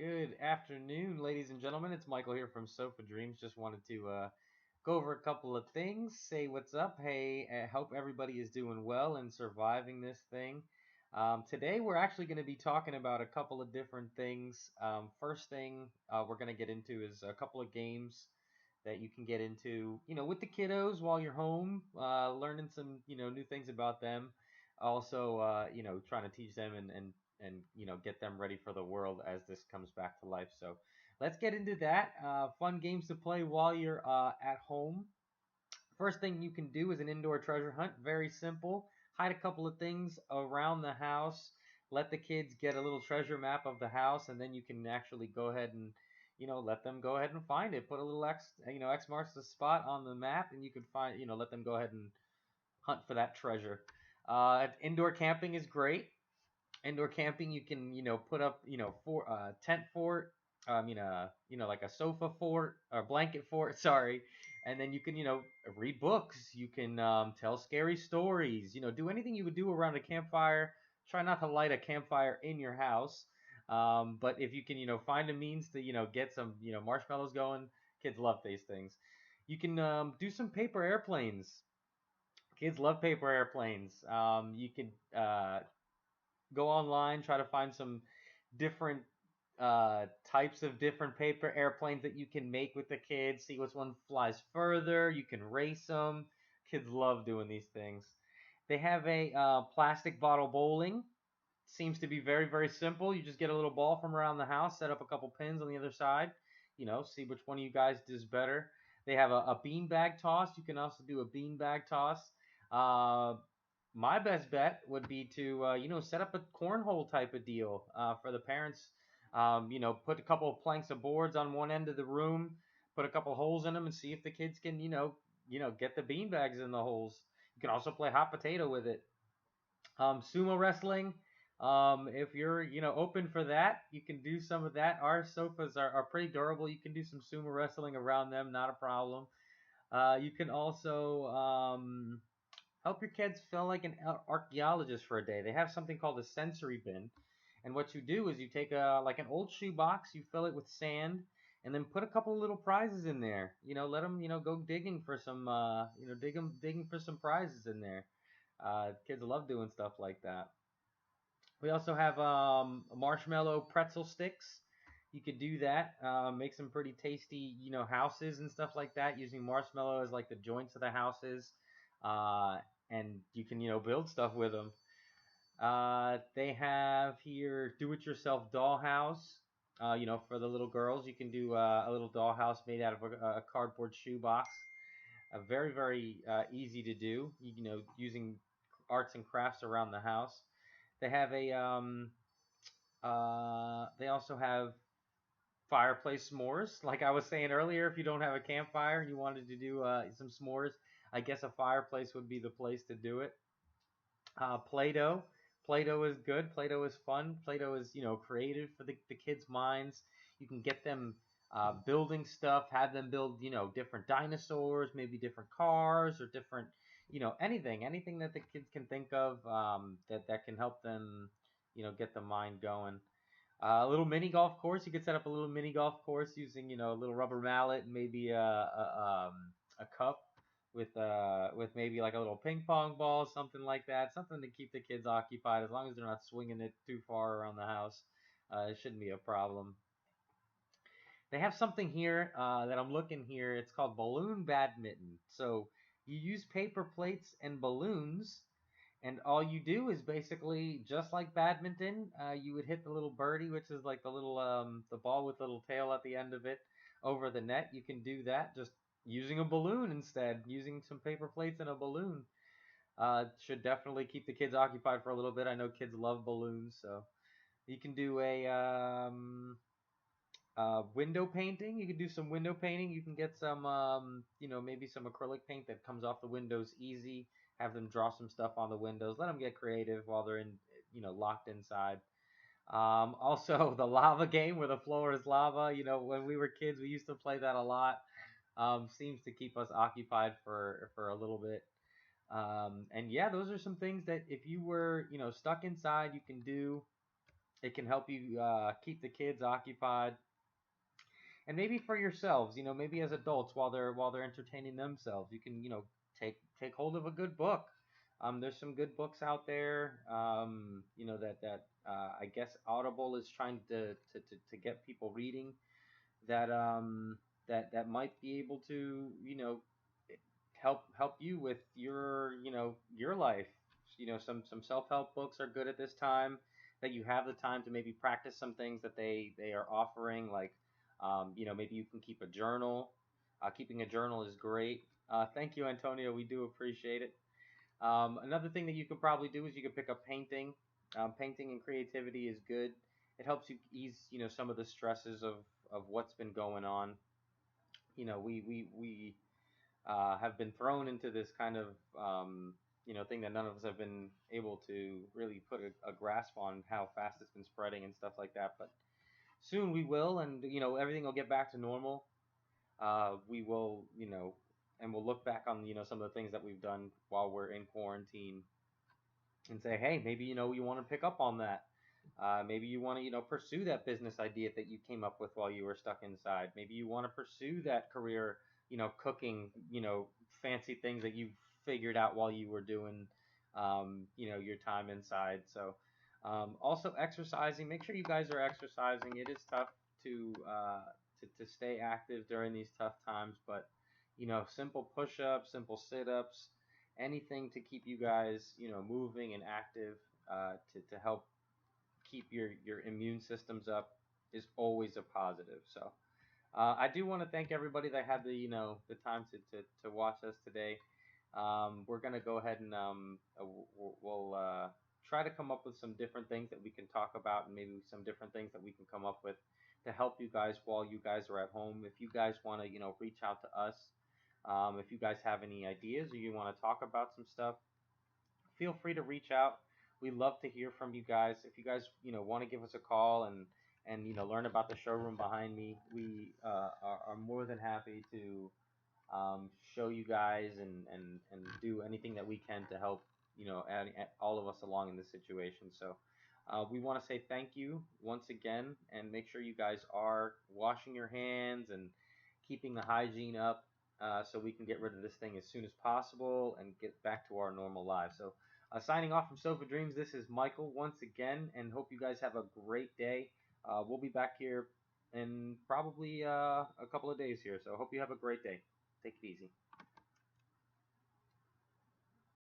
Good afternoon, ladies and gentlemen. It's Michael here from Sofa Dreams. Just wanted to go over a couple of things, say what's up. Hey, I hope everybody is doing well and surviving this thing. Today, we're actually going to be talking about a couple of different things. First thing we're going to get into is a couple of games that you can get into, with the kiddos while you're home, learning some, new things about them. Also, trying to teach them and get them ready for the world as this comes back to life. So let's get into that. Fun games to play while you're at home. First thing you can do is an indoor treasure hunt. Very simple. Hide a couple of things around the house. Let the kids get a little treasure map of the house, and then you can actually go ahead and let them go ahead and find it. Put a little X marks the spot on the map, and you can find let them go ahead and hunt for that treasure. Indoor camping is great. Indoor camping, you can put up for tent fort, like a sofa fort or blanket fort, sorry, and then you can read books, you can tell scary stories, do anything you would do around a campfire. Try not to light a campfire in your house, but if you can find a means to get some marshmallows going. Kids love these things. You can do some paper airplanes. Kids love paper airplanes. You could go online, try to find some different types of different paper airplanes that you can make with the kids. See which one flies further. You can race them. Kids love doing these things. They have a plastic bottle bowling. Seems to be very, very simple. You just get a little ball from around the house, set up a couple pins on the other side. See which one of you guys does better. They have a beanbag toss. You can also do a beanbag toss. My best bet would be to set up a cornhole type of deal for the parents. Put a couple of planks of boards on one end of the room, put a couple holes in them, and see if the kids can get the bean bags in the holes. You can also play hot potato with it. Sumo wrestling. If you're open for that, you can do some of that. Our sofas are pretty durable. You can do some sumo wrestling around them, not a problem. You can also help your kids feel like an archaeologist for a day. They have something called a sensory bin, and what you do is you take like an old shoe box, you fill it with sand, and then put a couple of little prizes in there. Let them go digging for some digging for some prizes in there. Kids love doing stuff like that. We also have marshmallow pretzel sticks. You could do that. Make some pretty tasty, houses and stuff like that using marshmallow as like the joints of the houses. And you can, build stuff with them. They have here do-it-yourself dollhouse. For the little girls, you can do a little dollhouse made out of a cardboard shoebox. Very, very easy to do. Using arts and crafts around the house. They have a they also have fireplace s'mores. Like I was saying earlier, if you don't have a campfire and you wanted to do some s'mores, I guess a fireplace would be the place to do it. Play-Doh. Play-Doh is good. Play-Doh is fun. Play-Doh is, creative for the kids' minds. You can get them building stuff, have them build, different dinosaurs, maybe different cars or different, anything that the kids can think of that can help them, get the mind going. A little mini golf course. You could set up a little mini golf course using, a little rubber mallet and maybe a cup with maybe like a little ping pong ball, something like that. Something to keep the kids occupied as long as they're not swinging it too far around the house. It shouldn't be a problem. They have something here that I'm looking here. It's called balloon badminton. So you use paper plates and balloons, and all you do is basically just like badminton. You would hit the little birdie, which is like the little the ball with the little tail at the end of it, over the net. You can do that just using a balloon instead, using some paper plates and a balloon. Should definitely keep the kids occupied for a little bit. I know kids love balloons, so you can do a window painting. You can do some window painting. You can get some, maybe some acrylic paint that comes off the windows easy. Have them draw some stuff on the windows. Let them get creative while they're in, locked inside. Also, the lava game where the floor is lava. When we were kids, we used to play that a lot. Seems to keep us occupied for a little bit. And yeah, those are some things that if you were, stuck inside, you can do. It can help you keep the kids occupied, and maybe for yourselves, maybe as adults while they're entertaining themselves, you can take hold of a good book. There's some good books out there. That I guess Audible is trying to get people reading that that might be able to help you with your life. Some self-help books are good at this time, that you have the time to maybe practice some things that they are offering, like maybe you can keep a journal. Keeping a journal is great. Thank you, Antonio. We do appreciate it. Another thing that you could probably do is you could pick up painting. Painting and creativity is good. It helps you ease some of the stresses of what's been going on. We have been thrown into this kind of thing that none of us have been able to really put a grasp on how fast it's been spreading and stuff like that. But soon we will, and everything will get back to normal. We will, and we'll look back on some of the things that we've done while we're in quarantine and say, hey, maybe you want to pick up on that. Maybe you want to pursue that business idea that you came up with while you were stuck inside. Maybe you want to pursue that career, cooking, fancy things that you figured out while you were doing your time inside. So also exercising. Make sure you guys are exercising. It is tough to to stay active during these tough times, but simple push-ups, simple sit-ups, anything to keep you guys moving and active, to help keep your immune systems up is always a positive. So I do want to thank everybody that had the time to watch us today. We're gonna go ahead and we'll try to come up with some different things that we can talk about, and maybe some different things that we can come up with to help you guys while you guys are at home. If you guys want to reach out to us, if you guys have any ideas or you want to talk about some stuff, feel free to reach out. We love to hear from you guys. If you guys want to give us a call and learn about the showroom behind me, we are more than happy to show you guys and do anything that we can to help add all of us along in this situation. So we want to say thank you once again, and make sure you guys are washing your hands and keeping the hygiene up, so we can get rid of this thing as soon as possible and get back to our normal lives. So signing off from Sofa Dreams, this is Michael once again, and hope you guys have a great day. We'll be back here in probably a couple of days here, so hope you have a great day. Take it easy.